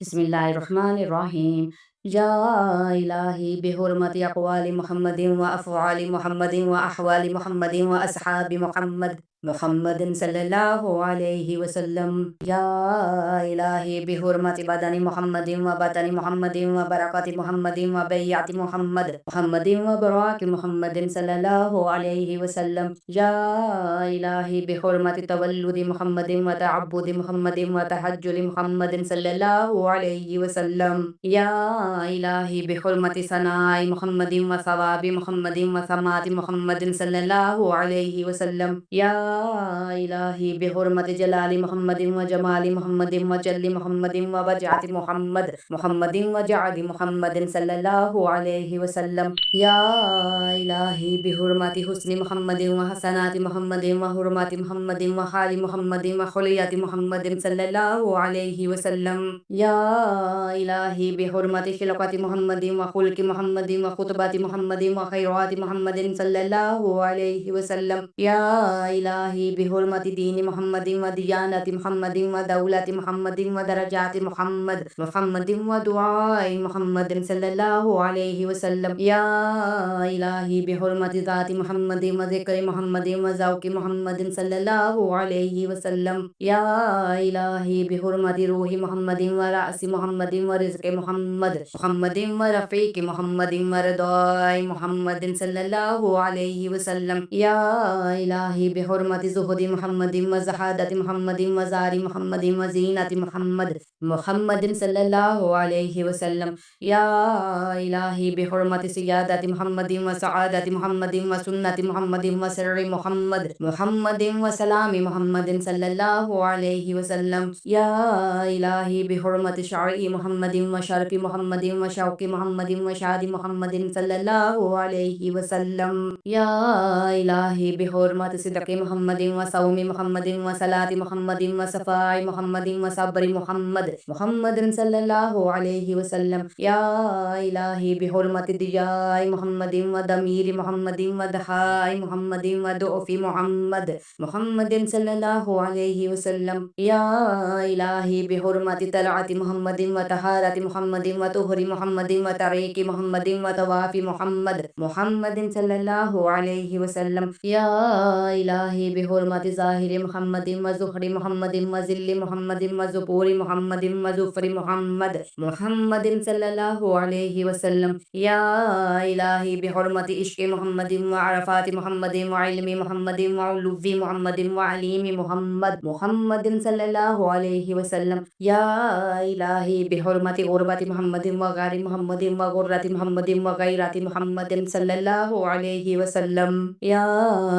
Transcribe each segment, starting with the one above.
بسم اللہ الرحمن الرحیم یا الہی بحرمت اقوال محمد و افعال محمد و احوال محمد و اصحاب محمد محمد صلی اللہ علیہ وسلم یا الہی بحرمت بدن محمد و بطن محمد و برکت محمد و بیعت محمد محمد و براک محمد صلی اللہ علیہ وسلم یا الہی بحرمت تولد محمد و تعبد محمد و تحجل محمد صلی اللہ علیہ وسلم یا الہی بحرمت ثناء محمد و ثواب محمد و سماعت محمد صلی اللہ علیہ وسلم یا الہی بحرمت جلال محمد و جمال محمد و جل محمد و وجعت محمد محمد و جعد محمد صلی اللہ علیہ وسلم یا الہی بحرمت حسن محمد و حسنات محمد و حرمات محمد و حال محمد و خلیات محمد صلی اللہ علیہ وسلم یا الہی بحرمت خلقت محمد و خلق محمد و خطبات محمد و خیرات محمد صلی اللہ علیہ وسلم یا الہی بحرمت دین محمد و دیانت محمد و دولت محمد و درجات محمد محمد و دعاء محمد صلی اللہ علیہ وسلم یا الہی بحرمت ذات محمد و ذکر محمد و ذوق محمد صلی اللہ علیہ وسلم یا الہی بحرمت روح محمد و رأس محمد و رزق محمد محمد و رفیق محمد و رضاء محمد صلی اللہ علیہ وسلم یا الہی بحرمت زہد محمد و زہادت محمد و زار محمد و زینت محمد محمد صلی اللہ علیہ وسلم یا الہی بحرمت سیادت محمد و سعادت محمد و سنت محمد و سر محمد محمد و سلام محمد صلی اللہ علیہ وسلم یا الہی بحرمت شرع محمد و شرف محمد و شوق محمد و شاد محمد صلی اللہ علیہ وسلم یا الہی بحرمت صدق محمد و صوم محمد و صلاۃ محمد و صفاء محمد و صبر محمد محمد صلی اللہ علیہ وسلم یا الہی بحرمت ضیاء محمد و ضمیر محمد و دہاء محمد و ضعف محمد محمد صلی اللہ علیہ وسلم یا الہی بحرمت طلعت محمد و طہارت محمد و طہر محمد و طریق محمد و طواف محمد محمد صلی اللہ علیہ وسلم یا الہی بحرمت ظاہر محمد و ظہر محمد و ذل محمد و ظہور محمد و ظفر محمد محمد صلی اللہ علیہ وسلم یا الہی بحرمت عشق محمد و عرفات محمد و علم محمد و علو محمد و علیم محمد محمد صلی اللہ علیہ وسلم یا الہی بحرمت غربت محمد و غار محمد و غرت محمد و غیرت محمد صلی اللہ علیہ وسلم یا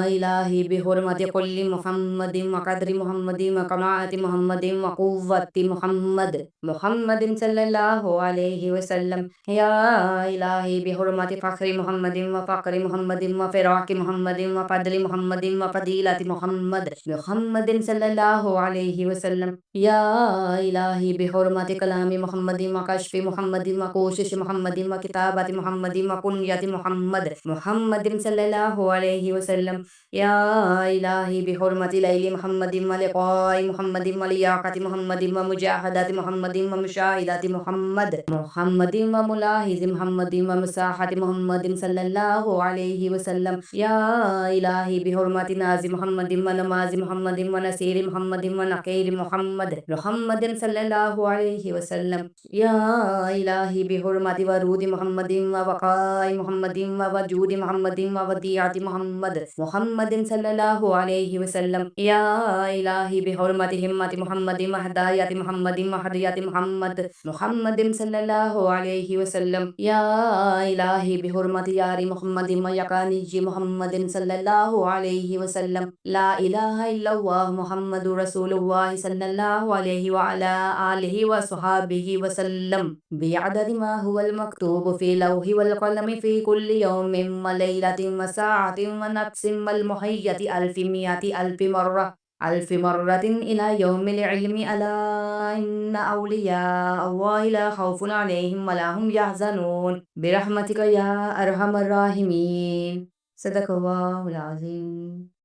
الہی بحرمت قل محمد و قدر محمد و قناعت محمد و قوت محمد محمد صلی اللہ علیہ وسلم یا الہی بحرمت فخر محمد و فقر محمد و فراق محمد و فضل محمد و فضیلت محمد محمد صلی اللہ علیہ وسلم یا الہی بحرمت کلام محمد و کشف محمد و کوشش محمد و کتابت محمد و کنیت محمد محمد صلی اللہ علیہ وسلم یا الہی بحرمت لیل محمد و لقاء محمد و لیاقت محمد و مجاہدت محمد و مشاہدت محمد محمد و ملاحظ محمد و مساحت محمد صلی اللہ علیہ وسلم یا الہی بحرمت ناز محمد و نماز محمد و نصیر محمد و نقیر محمد محمد صلی اللہ علیہ وسلم یا الہی بحرمت ورود محمد و وقاء محمد و وجود محمد و ودیعت محمد محمد صلی اللہ علیہ وسلم یا الہی بحرمت ہمت محمد و ہدایت محمد و ہدیت محمد محمد صلی اللہ علیہ وسلم یا الہی بحرمت یار محمد و یقانی محمد صلی اللہ علیہ وسلم لا الہ الا اللہ محمد رسول اللہ صلی اللہ علیہ وعلا آلہ وصحابہ وسلم بعدد ما هو المکتوب فی لوح والقلم فی کل یوم ولیلۃ وساعۃ ونفس والمحیۃ الف مئۃ الف مرہ الف مرة إلى يوم العلم ألا إن أولياء الله لا خوف عليهم ولا هم يحزنون برحمتك يا أرحم الراحمين صدق الله العظيم.